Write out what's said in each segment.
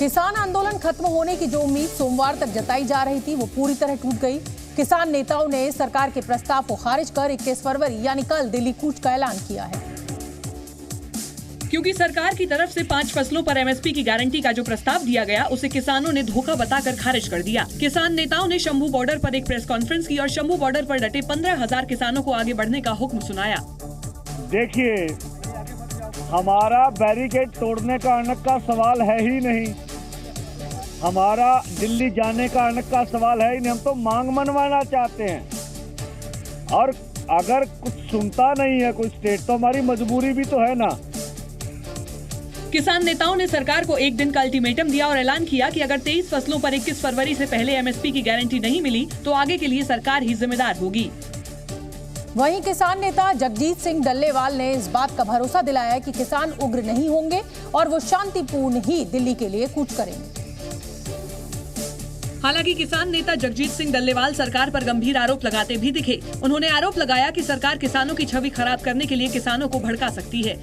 किसान आंदोलन खत्म होने की जो उम्मीद सोमवार तक जताई जा रही थी वो पूरी तरह टूट गई। किसान नेताओं ने सरकार के प्रस्ताव को खारिज कर 21 फरवरी यानी कल दिल्ली कूच का ऐलान किया है। क्योंकि सरकार की तरफ से 5 फसलों पर एमएसपी की गारंटी का जो प्रस्ताव दिया गया उसे किसानों ने धोखा बताकर खारिज कर दिया। किसान नेताओं ने शंभू बॉर्डर पर एक प्रेस कॉन्फ्रेंस की और शंभू बॉर्डर पर डटे 15,000 किसानों को आगे बढ़ने का हुक्म सुनाया। देखिए, हमारा बैरिकेड तोड़ने का अनक का सवाल है ही नहीं, हमारा दिल्ली जाने का अनक का सवाल है ही नहीं। हम तो मांग मनवाना चाहते हैं और अगर कुछ सुनता नहीं है कोई स्टेट तो हमारी मजबूरी भी तो है ना। किसान नेताओं ने सरकार को एक दिन का अल्टीमेटम दिया और ऐलान किया कि अगर 23 फसलों पर 21 फरवरी से पहले एमएसपी की गारंटी नहीं मिली तो आगे के लिए सरकार ही जिम्मेदार होगी। वहीं किसान नेता जगजीत सिंह डल्लेवाल ने इस बात का भरोसा दिलाया कि किसान उग्र नहीं होंगे और वो शांतिपूर्ण ही दिल्ली के लिए कूच करेंगे। हालांकि किसान नेता जगजीत सिंह डल्लेवाल सरकार पर गंभीर आरोप लगाते भी दिखे। उन्होंने आरोप लगाया कि सरकार किसानों की छवि खराब करने के लिए किसानों को भड़का सकती है।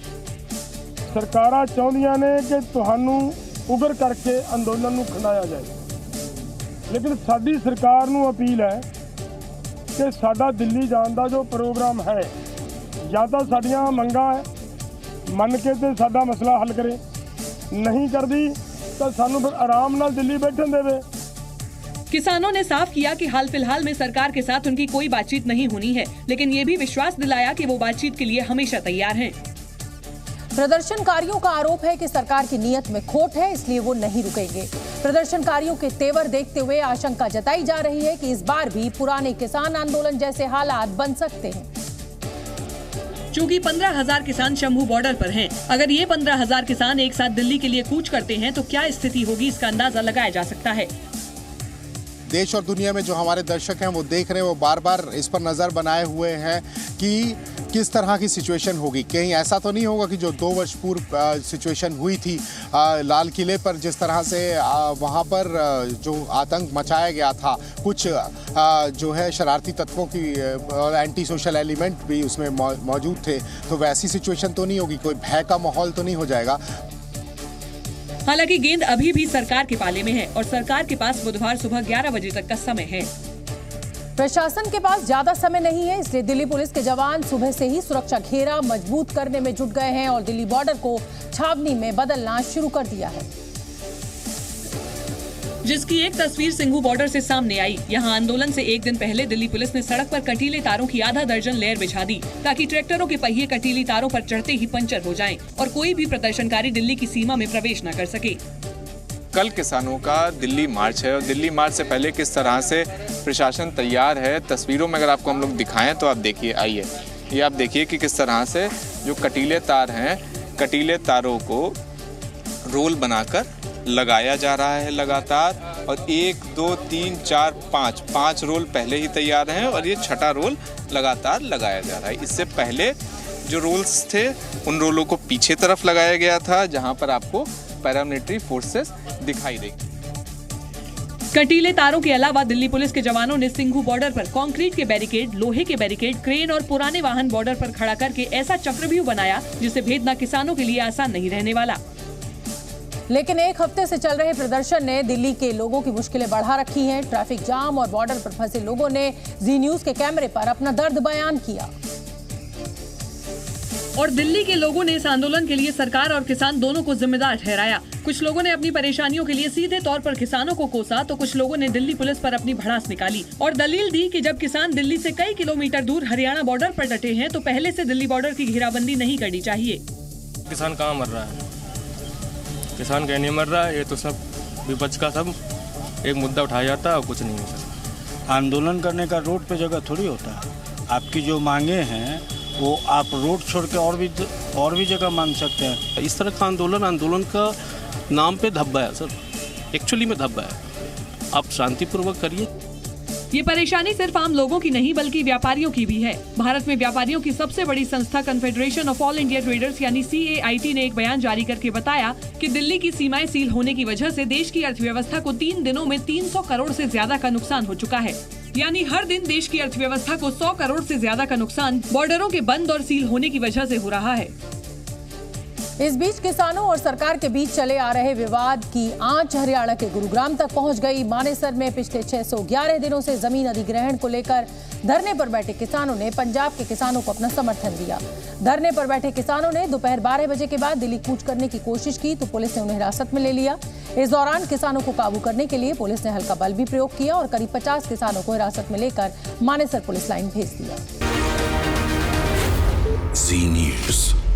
सरकारां चाਹੁੰਦੀਆਂ ਨੇ कि ਤੁਹਾਨੂੰ उग्र करके अंदोलन ਨੂੰ ਖਿੰਡਾਇਆ जाए, लेकिन साडी सरकार ਨੂੰ अपील है कि साडा दिल्ली जाਣ ਦਾ जो प्रोग्राम है ਜਾਂ ਤਾਂ ਸਾਡੀਆਂ ਮੰਗਾਂ ਮੰਨ ਕੇ ਤੇ ਸਾਡਾ ਮਸਲਾ हल करे, नहीं करदी तो ਸਾਨੂੰ ਫਿਰ आराम ਨਾਲ दिल्ली बैठन देवे। किसानों ने साफ किया कि हाल फिलहाल में सरकार के साथ उनकी कोई बातचीत नहीं होनी है, लेकिन ये भी विश्वास दिलाया कि वो बातचीत के लिए हमेशा तैयार हैं। प्रदर्शनकारियों का आरोप है कि सरकार की नीयत में खोट है, इसलिए वो नहीं रुकेंगे। प्रदर्शनकारियों के तेवर देखते हुए आशंका जताई जा रही है कि इस बार भी पुराने किसान आंदोलन जैसे हालात बन सकते हैं। चूँकि 15,000 किसान शंभू बॉर्डर पर हैं, अगर ये 15,000 किसान एक साथ दिल्ली के लिए कूच करते हैं तो क्या स्थिति होगी, इसका अंदाजा लगाया जा सकता है। देश और दुनिया में जो हमारे दर्शक हैं वो देख रहे हैं, वो बार बार इस पर नज़र बनाए हुए हैं कि किस तरह की सिचुएशन होगी। कहीं ऐसा तो नहीं होगा कि जो 2 वर्ष पूर्व सिचुएशन हुई थी लाल किले पर, जिस तरह से वहाँ पर जो आतंक मचाया गया था, कुछ जो है शरारती तत्वों की और एंटी सोशल एलिमेंट भी उसमें मौजूद थे, तो वैसी सिचुएशन तो नहीं होगी, कोई भय का माहौल तो नहीं हो जाएगा। हालांकि गेंद अभी भी सरकार के पाले में है और सरकार के पास बुधवार सुबह 11 बजे तक का समय है। प्रशासन के पास ज्यादा समय नहीं है, इसलिए दिल्ली पुलिस के जवान सुबह से ही सुरक्षा घेरा मजबूत करने में जुट गए हैं और दिल्ली बॉर्डर को छावनी में बदलना शुरू कर दिया है, जिसकी एक तस्वीर सिंघू बॉर्डर से सामने आई। यहाँ आंदोलन से एक दिन पहले दिल्ली पुलिस ने सड़क पर कटीले तारों की आधा दर्जन लेयर बिछा दी ताकि ट्रैक्टरों के पहिए कटीली तारों पर चढ़ते ही पंचर हो जाएं और कोई भी प्रदर्शनकारी दिल्ली की सीमा में प्रवेश न कर सके। कल किसानों का दिल्ली मार्च है और दिल्ली मार्च से पहले किस तरह से प्रशासन तैयार है, तस्वीरों में अगर आपको हम लोग दिखाएं तो आप देखिए, आइए ये आप देखिए कि किस तरह से जो कटीले तार हैं, कटीले तारों को रोल बनाकर लगाया जा रहा है लगातार, और 1 2 3 4 5 रोल पहले ही तैयार हैं और ये 6ठा रोल लगातार लगाया जा रहा है। इससे पहले जो रोल्स थे उन रोलों को पीछे तरफ लगाया गया था, जहां पर आपको पैरामिलिट्री फोर्सेस दिखाई देगी। कटीले तारों के अलावा दिल्ली पुलिस के जवानों ने सिंघू बॉर्डर पर कंक्रीट के बैरिकेड, लोहे के बैरिकेड, क्रेन और पुराने वाहन बॉर्डर पर खड़ा करके ऐसा चक्रव्यूह बनाया जिसे भेदना किसानों के लिए आसान नहीं रहने वाला। लेकिन एक हफ्ते से चल रहे प्रदर्शन ने दिल्ली के लोगों की मुश्किलें बढ़ा रखी हैं। ट्रैफिक जाम और बॉर्डर पर फंसे लोगों ने जी न्यूज के कैमरे पर अपना दर्द बयान किया और दिल्ली के लोगों ने इस आंदोलन के लिए सरकार और किसान दोनों को जिम्मेदार ठहराया। कुछ लोगों ने अपनी परेशानियों के लिए सीधे तौर पर किसानों को कोसा तो कुछ लोगों ने दिल्ली पुलिस पर अपनी भड़ास निकाली और दलील दी कि जब किसान दिल्ली से कई किलोमीटर दूर हरियाणा बॉर्डर पर डटे हैं तो पहले से दिल्ली बॉर्डर की घेराबंदी नहीं करनी चाहिए। किसान कहाँ मर रहा है, किसान कहीं नहीं मर रहा है, ये तो सब विपक्ष का सब एक मुद्दा उठाया जाता है और कुछ नहीं है सर। आंदोलन करने का रोड पे जगह थोड़ी होता है, आपकी जो मांगे हैं वो आप रोड छोड़ के और भी जगह मांग सकते हैं। इस तरह का आंदोलन का नाम पे धब्बा है सर, एक्चुअली में धब्बा है, आप शांतिपूर्वक करिए। ये परेशानी सिर्फ आम लोगों की नहीं बल्कि व्यापारियों की भी है। भारत में व्यापारियों की सबसे बड़ी संस्था confederation of all India traders यानी CAIT ने एक बयान जारी करके बताया कि दिल्ली की सीमाएं सील होने की वजह से देश की अर्थव्यवस्था को 3 दिनों में 300 करोड़ से ज्यादा का नुकसान हो चुका है। यानी हर दिन देश की अर्थव्यवस्था को 100 करोड़ से ज्यादा का नुकसान बॉर्डरों के बंद और सील होने की वजह से हो रहा है। इस बीच किसानों और सरकार के बीच चले आ रहे विवाद की आंच हरियाणा के गुरुग्राम तक पहुंच गई। मानेसर में पिछले 611 दिनों से जमीन अधिग्रहण को लेकर धरने पर बैठे किसानों ने पंजाब के किसानों को अपना समर्थन दिया। धरने पर बैठे किसानों ने दोपहर 12 बजे के बाद दिल्ली कूच करने की कोशिश की तो पुलिस ने उन्हें हिरासत में ले लिया। इस दौरान किसानों को काबू करने के लिए पुलिस ने हल्का बल भी प्रयोग किया और करीब 50 किसानों को हिरासत में लेकर मानेसर पुलिस लाइन भेज दिया। जी न्यूज़।